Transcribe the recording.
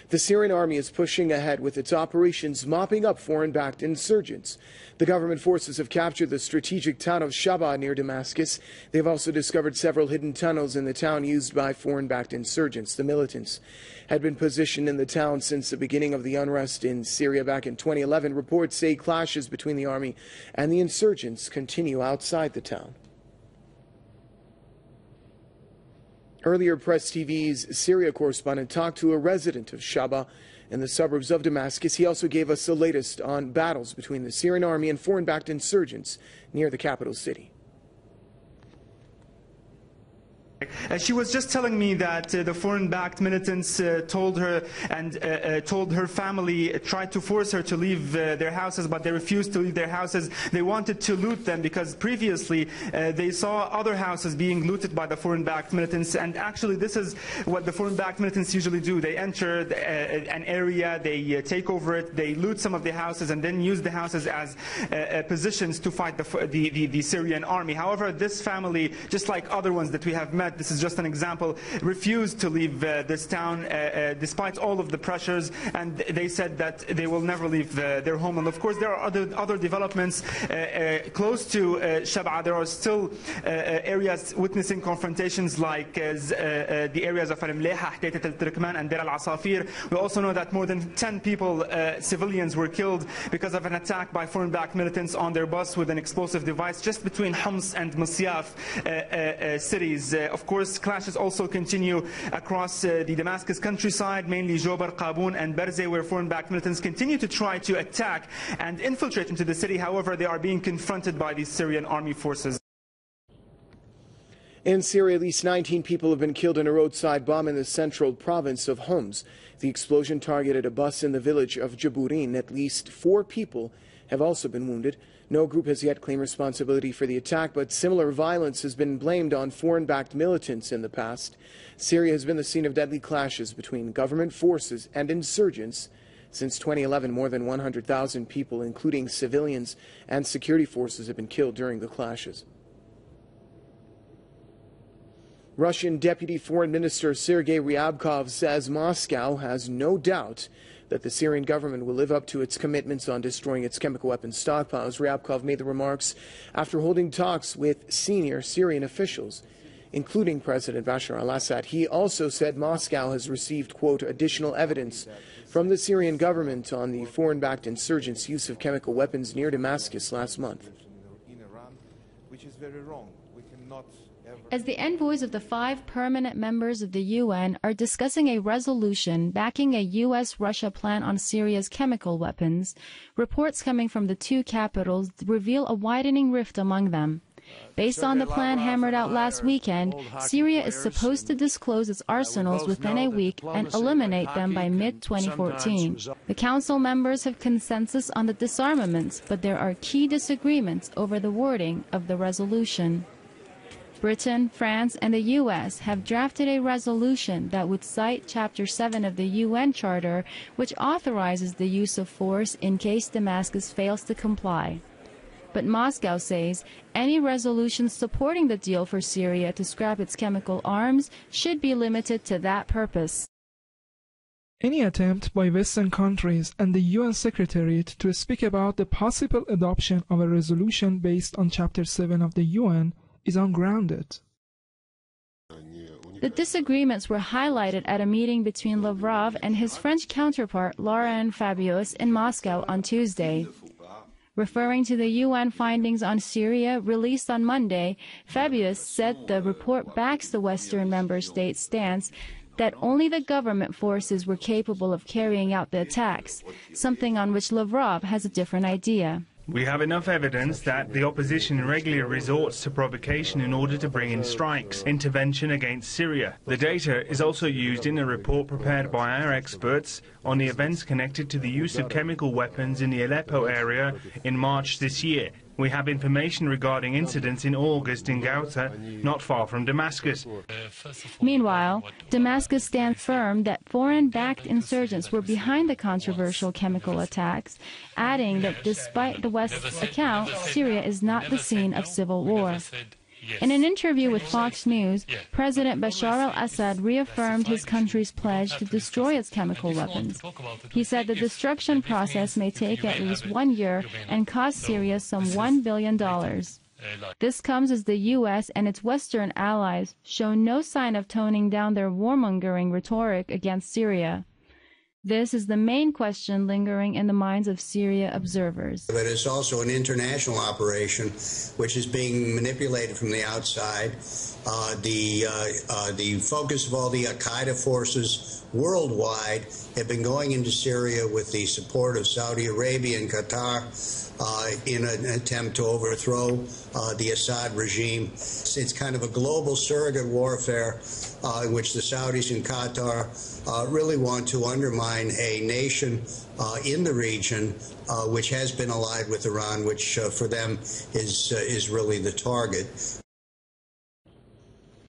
The Syrian army is pushing ahead with its operations, mopping up foreign-backed insurgents. The government forces have captured the strategic town of Shaba near Damascus. They've also discovered several hidden tunnels in the town used by foreign-backed insurgents. The militants had been positioned in the town since the beginning of the unrest in Syria back in 2011. Reports say clashes between the army and the insurgents continue outside the town. Earlier, Press TV's Syria correspondent talked to a resident of Shaba in the suburbs of Damascus. He also gave us the latest on battles between the Syrian army and foreign-backed insurgents near the capital city. She was just telling me that the foreign-backed militants told her and told her family, tried to force her to leave their houses, but they refused to leave their houses. They wanted to loot them because previously they saw other houses being looted by the foreign-backed militants. And actually this is what the foreign-backed militants usually do. They enter an area, they take over it, they loot some of the houses and then use the houses as positions to fight the Syrian army. However, this family, just like other ones that we have met, this is just an example, refused to leave this town despite all of the pressures, and they said that they will never leave their home. And of course there are other developments close to Shaba. There are still areas witnessing confrontations like the areas of al-Mleha, Hutaytat al-Turkman and Deir al-Asafir. We also know that more than 10 people, civilians, were killed because of an attack by foreign-backed militants on their bus with an explosive device just between Homs and Masyaf cities. Of course, clashes also continue across the Damascus countryside, mainly Jobar, Qaboon and Berze, where foreign-backed militants continue to try to attack and infiltrate into the city. However, they are being confronted by the Syrian army forces. In Syria, at least 19 people have been killed in a roadside bomb in the central province of Homs. The explosion targeted a bus in the village of Jaburin. At least 4 people have also been wounded. No group has yet claimed responsibility for the attack, but similar violence has been blamed on foreign-backed militants in the past. Syria has been the scene of deadly clashes between government forces and insurgents. Since 2011, more than 100,000 people, including civilians and security forces, have been killed during the clashes. Russian Deputy Foreign Minister Sergei Ryabkov says Moscow has no doubt that the Syrian government will live up to its commitments on destroying its chemical weapons stockpiles. Ryabkov made the remarks after holding talks with senior Syrian officials, including President Bashar al-Assad. He also said Moscow has received, quote, additional evidence from the Syrian government on the foreign-backed insurgents' use of chemical weapons near Damascus last month. As the envoys of the 5 permanent members of the UN are discussing a resolution backing a U.S.-Russia plan on Syria's chemical weapons, reports coming from the 2 capitals reveal a widening rift among them. Based on the plan hammered out last weekend, Syria is supposed to disclose its arsenals within a week and eliminate them by mid-2014. The Council members have consensus on the disarmaments, but there are key disagreements over the wording of the resolution. Britain, France, and the U.S. have drafted a resolution that would cite Chapter 7 of the UN Charter, which authorizes the use of force in case Damascus fails to comply. But Moscow says any resolution supporting the deal for Syria to scrap its chemical arms should be limited to that purpose. Any attempt by Western countries and the UN Secretariat to speak about the possible adoption of a resolution based on Chapter 7 of the UN is ungrounded. The disagreements were highlighted at a meeting between Lavrov and his French counterpart Laurent Fabius in Moscow on Tuesday. Referring to the UN findings on Syria released on Monday, Fabius said the report backs the Western member states' stance that only the government forces were capable of carrying out the attacks, something on which Lavrov has a different idea. We have enough evidence that the opposition regularly resorts to provocation in order to bring in strikes, intervention against Syria. The data is also used in a report prepared by our experts on the events connected to the use of chemical weapons in the Aleppo area in March this year. We have information regarding incidents in August in Ghouta, not far from Damascus. Meanwhile, Damascus stands firm that foreign-backed insurgents were behind the controversial chemical attacks, adding that despite the West's account, Syria is not the scene of civil war. In an interview with Fox News, President Bashar al-Assad reaffirmed his country's pledge to destroy its chemical weapons. He said the destruction process may take at least 1 year and cost Syria some $1 billion. This comes as the U.S. and its Western allies show no sign of toning down their warmongering rhetoric against Syria. This is the main question lingering in the minds of Syria observers. But it's also an international operation which is being manipulated from the outside. The focus of all the al-Qaeda forces worldwide have been going into Syria with the support of Saudi Arabia and Qatar in an attempt to overthrow the Assad regime. It's kind of a global surrogate warfare in which the Saudis and Qatar really want to undermine a nation in the region which has been allied with Iran, which for them is really the target.